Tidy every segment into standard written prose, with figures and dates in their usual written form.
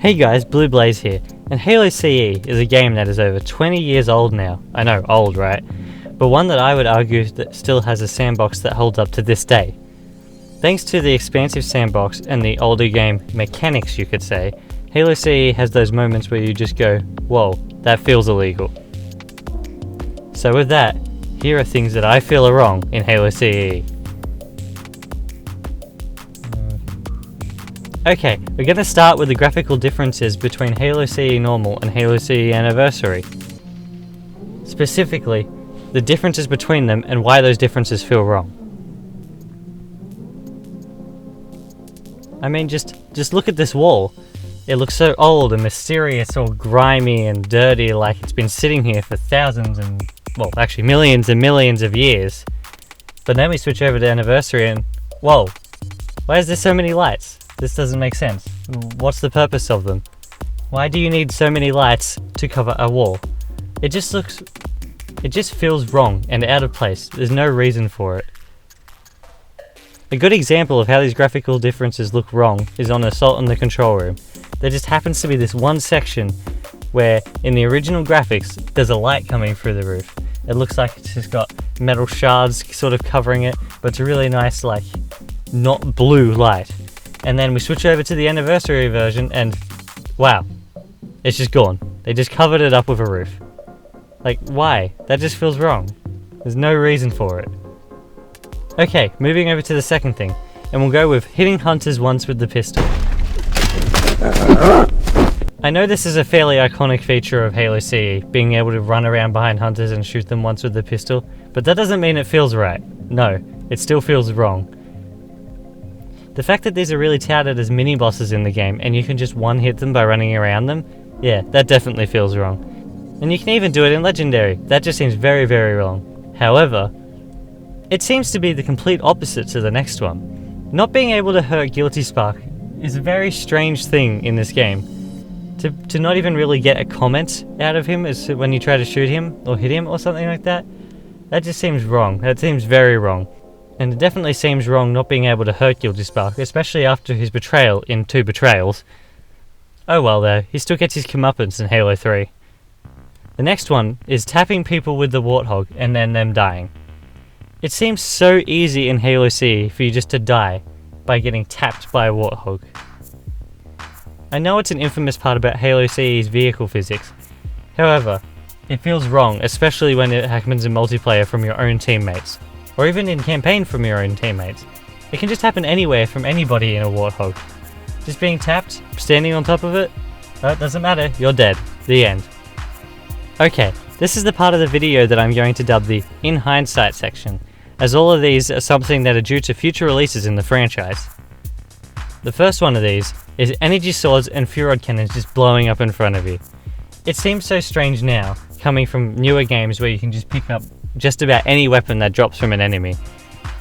Hey guys, Blue Blaze here, and Halo CE is a game that is over 20 years old now. I know, old, right? But one that I would argue that still has a sandbox that holds up to this day. Thanks to the expansive sandbox and the older game mechanics, you could say, Halo CE has those moments where you just go, whoa, that feels illegal. So with that, here are things that I feel are wrong in Halo CE. Okay, we're going to start with the graphical differences between Halo CE Normal and Halo CE Anniversary. Specifically, the differences between them and why those differences feel wrong. I mean, just look at this wall. It looks so old and mysterious, all grimy and dirty, like it's been sitting here for thousands and, well, actually millions and millions of years. But then we switch over to Anniversary and, whoa, why is there so many lights? This doesn't make sense. What's the purpose of them? Why do you need so many lights to cover a wall? It just feels wrong and out of place. There's no reason for it. A good example of how these graphical differences look wrong is on Assault on the Control Room. There just happens to be this one section where in the original graphics there's a light coming through the roof. It looks like it's just got metal shards sort of covering it, but it's a really nice, like, not blue light. And then we switch over to the Anniversary version and wow, it's just gone. They just covered it up with a roof. Like, why? That just feels wrong. There's no reason for it. Okay, moving over to the second thing, and we'll go with hitting hunters once with the pistol. I know this is a fairly iconic feature of Halo CE, being able to run around behind hunters and shoot them once with the pistol, but that doesn't mean it feels right. No, it still feels wrong. The fact that these are really touted as mini-bosses in the game and you can just one-hit them by running around them, yeah, that definitely feels wrong. And you can even do it in Legendary. That just seems very, very wrong. However, it seems to be the complete opposite to the next one. Not being able to hurt Guilty Spark is a very strange thing in this game. To not even really get a comment out of him as when you try to shoot him or hit him or something like that, that just seems wrong. That seems very wrong. And it definitely seems wrong not being able to hurt Guilty Spark, especially after his betrayal in 2 Betrayals. Oh well though, he still gets his comeuppance in Halo 3. The next one is tapping people with the Warthog and then them dying. It seems so easy in Halo CE for you just to die by getting tapped by a Warthog. I know it's an infamous part about Halo CE's vehicle physics. However, it feels wrong, especially when it happens in multiplayer from your own teammates. Or even in campaign from your own teammates. It can just happen anywhere from anybody in a Warthog. Just being tapped, standing on top of it, it doesn't matter, you're dead. The end. Okay, this is the part of the video that I'm going to dub the In Hindsight section, as all of these are something that are due to future releases in the franchise. The first one of these is energy swords and Furod cannons just blowing up in front of you. It seems so strange now, coming from newer games where you can just pick up just about any weapon that drops from an enemy.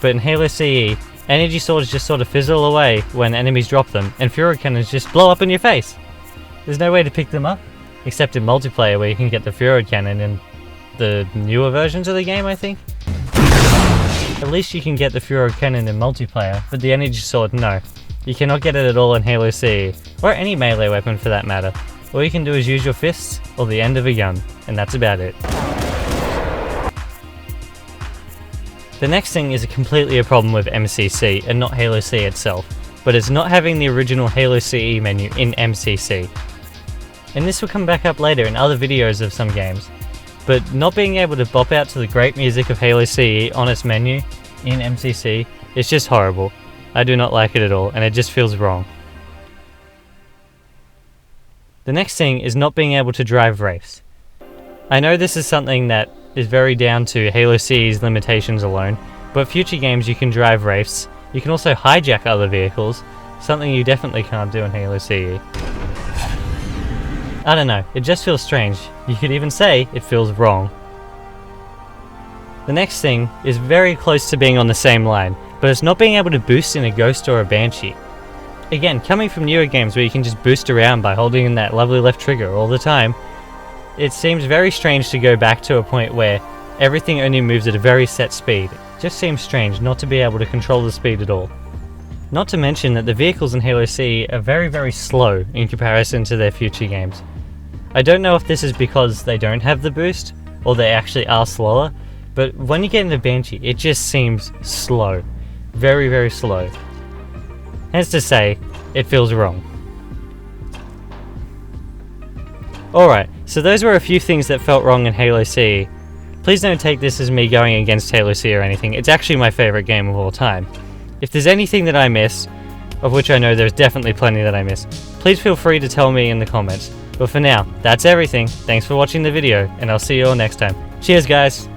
But in Halo CE, energy swords just sort of fizzle away when enemies drop them, and Furod cannons just blow up in your face. There's no way to pick them up, except in multiplayer where you can get the Furod cannon in the newer versions of the game, I think. At least you can get the Furod cannon in multiplayer, but the energy sword, no. You cannot get it at all in Halo CE, or any melee weapon for that matter. All you can do is use your fists, or the end of a gun, and that's about it. The next thing is completely a problem with MCC and not Halo CE itself, but it's not having the original Halo CE menu in MCC. And this will come back up later in other videos of some games, but not being able to bop out to the great music of Halo CE on its menu in MCC is just horrible. I do not like it at all, and it just feels wrong. The next thing is not being able to drive Wraiths. I know this is something that is very down to Halo CE's limitations alone, but future games you can drive Wraiths. You can also hijack other vehicles, something you definitely can't do in Halo CE. I don't know, it just feels strange. You could even say it feels wrong. The next thing is very close to being on the same line, but it's not being able to boost in a Ghost or a Banshee. Again, coming from newer games where you can just boost around by holding in that lovely left trigger all the time, it seems very strange to go back to a point where everything only moves at a very set speed. It just seems strange not to be able to control the speed at all. Not to mention that the vehicles in Halo C are very slow in comparison to their future games. I don't know if this is because they don't have the boost, or they actually are slower, but when you get into Banshee, it just seems slow. Very slow. Hence to say, it feels wrong. Alright, so those were a few things that felt wrong in Halo C. Please don't take this as me going against Halo C or anything, it's actually my favourite game of all time. If there's anything that I miss, of which I know there's definitely plenty that I miss, please feel free to tell me in the comments. But for now, that's everything. Thanks for watching the video, and I'll see you all next time. Cheers guys!